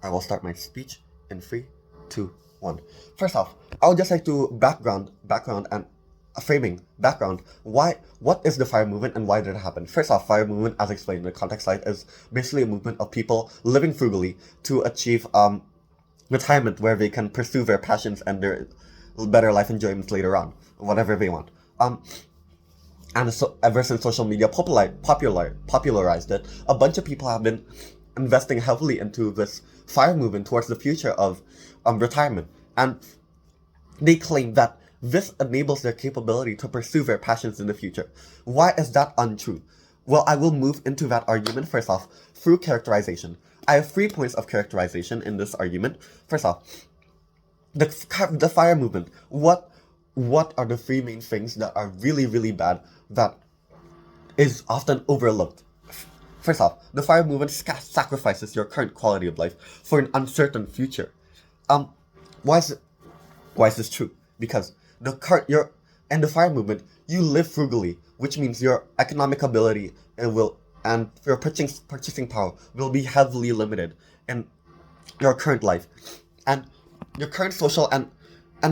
I will start my speech in 3, 2, 1. First off, I would just like to background and framing background. What is the fire movement and why did it happen? First off, fire movement, as explained in the context slide, is basically a movement of people living frugally to achieve retirement where they can pursue their passions and their better life enjoyments later on, whatever they want. And so ever since social media popularized it, a bunch of people have been investing heavily into this fire movement towards the future of retirement. And they claim that this enables their capability to pursue their passions in the future. Why is that untrue? Well, I will move into that argument first off through characterization. I have 3 points of characterization in this argument. First off, the fire movement. What are the 3 main things that are really, really bad that is often overlooked? First off, the fire movement sacrifices your current quality of life for an uncertain future. Why is this true? Because in the fire movement, you live frugally, which means your economic ability and your purchasing power will be heavily limited in your current life, and your current social and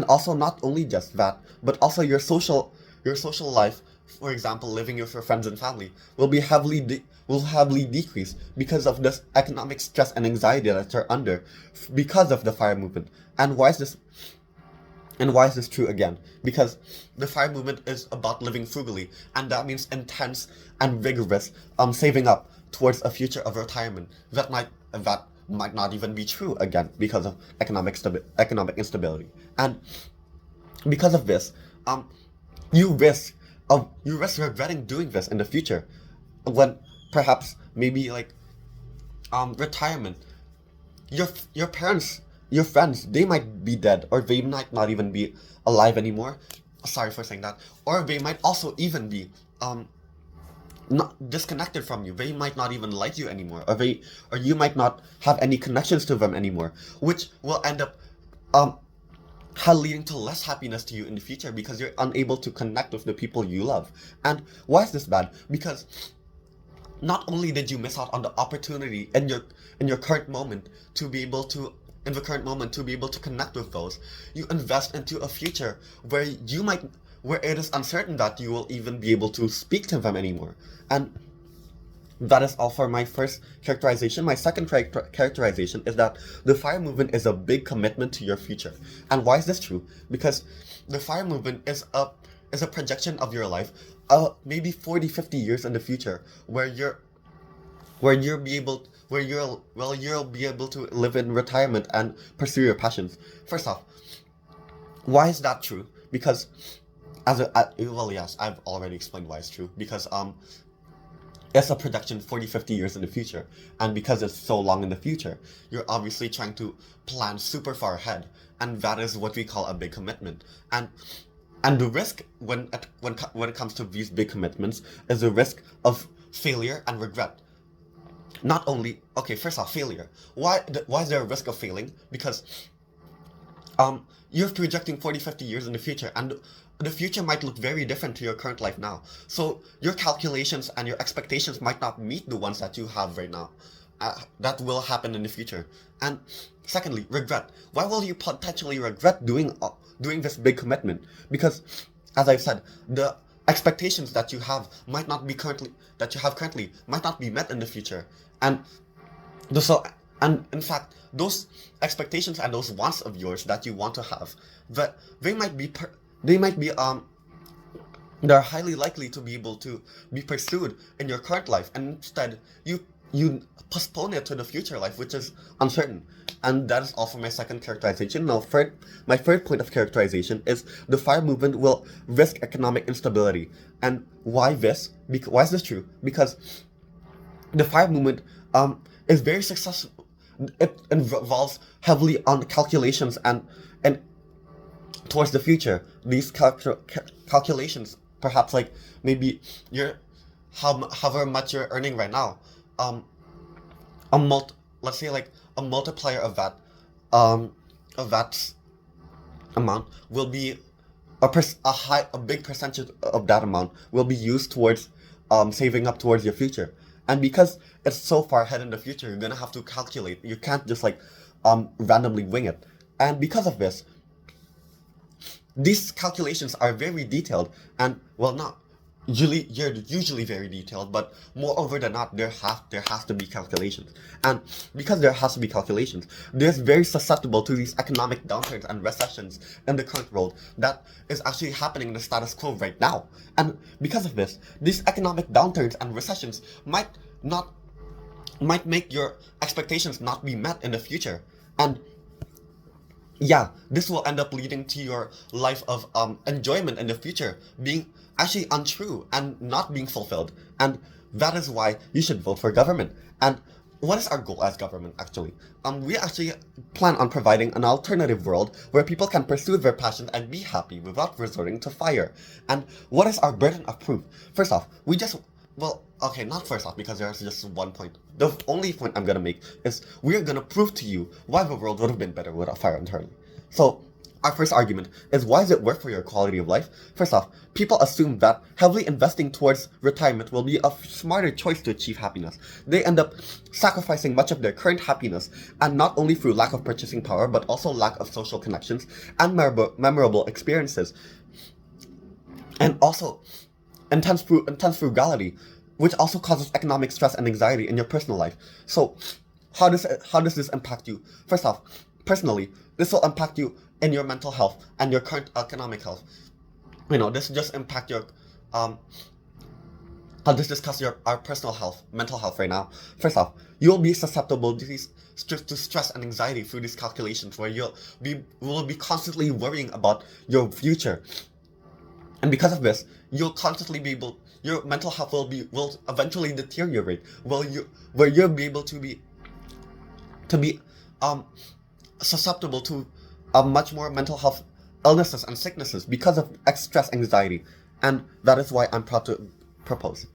also not only just that, but also your social life. For example, living with your friends and family will be heavily decreased because of this economic stress and anxiety that you're under because of the fire movement. And why is this true again? Because the fire movement is about living frugally, and that means intense and vigorous saving up towards a future of retirement that might not even be true again because of economic instability. And because of this, you risk regretting doing this in the future, when perhaps maybe like retirement, your parents, your friends, they might be dead, or they might not even be alive anymore. Sorry for saying that. Or they might also even be not disconnected from you. They might not even like you anymore, or you might not have any connections to them anymore, which will end up leading to less happiness to you in the future because you're unable to connect with the people you love. And why is this bad? Because not only did you miss out on the opportunity in your current moment to be able to connect with those, you invest into a future where it is uncertain that you will even be able to speak to them anymore. And that is all for my first characterization. My second characterization is that the fire movement is a big commitment to your future. And why is this true? Because the fire movement is a projection of your life, maybe 40-50 years in the future, where you'll be able to live in retirement and pursue your passions. First off, why is that true? Because yes, I've already explained why it's true. Because it's a projection 40-50 years in the future, and because it's so long in the future, you're obviously trying to plan super far ahead, and that is what we call a big commitment. And the risk when it comes to these big commitments is the risk of failure and regret. Not only, okay, first off, failure. Why is there a risk of failing? Because you're projecting 40-50 years in the future, and the future might look very different to your current life now. So your calculations and your expectations might not meet the ones that you have right now. That will happen in the future. And secondly, regret. Why will you potentially regret doing this big commitment? Because, as I've said, the expectations that you have currently might not be met in the future. And in fact, those expectations and those wants of yours that you want to have, that they're highly likely to be able to be pursued in your current life, and instead you postpone it to the future life, which is uncertain. And that is all for my second characterization. Now, my third point of characterization is the fire movement will risk economic instability. And why this? Why is this true? Because the fire movement is very successful. It involves heavily on calculations and towards the future. These calculations, perhaps like maybe however much you're earning right now, let's say like a multiplier of that amount will be a big percentage of that amount will be used towards saving up towards your future. And because it's so far ahead in the future, you're gonna have to calculate. You can't just like randomly wing it. And because of this, these calculations are very detailed, and well, not usually very detailed, but moreover than not, there has to be calculations. And because there has to be calculations, there's very susceptible to these economic downturns and recessions in the current world that is actually happening in the status quo right now. And because of this, these economic downturns and recessions might make your expectations not be met in the future. And yeah, this will end up leading to your life of enjoyment in the future being actually untrue and not being fulfilled. And that is why you should vote for government. And what is our goal as government actually? We actually plan on providing an alternative world where people can pursue their passions and be happy without resorting to fire. And what is our burden of proof? First off, well, okay, not first off, because there's just one point. The only point I'm gonna make is we're gonna prove to you why the world would have been better without fire entirely. So, our first argument is, why is it worth for your quality of life? First off, people assume that heavily investing towards retirement will be a smarter choice to achieve happiness. They end up sacrificing much of their current happiness, and not only through lack of purchasing power, but also lack of social connections and memorable experiences. And also, intense frugality, which also causes economic stress and anxiety in your personal life. So, how does this impact you? First off, personally, this will impact you in your mental health and your current economic health. This will just impact your I'll just discuss our personal health, mental health right now. First off, you'll be susceptible to stress and anxiety through these calculations, where you will be constantly worrying about your future. And because of this, you'll constantly be able, your mental health will eventually deteriorate, where you'll be able to be susceptible to much more mental health illnesses and sicknesses because of stress, anxiety. And that is why I'm proud to propose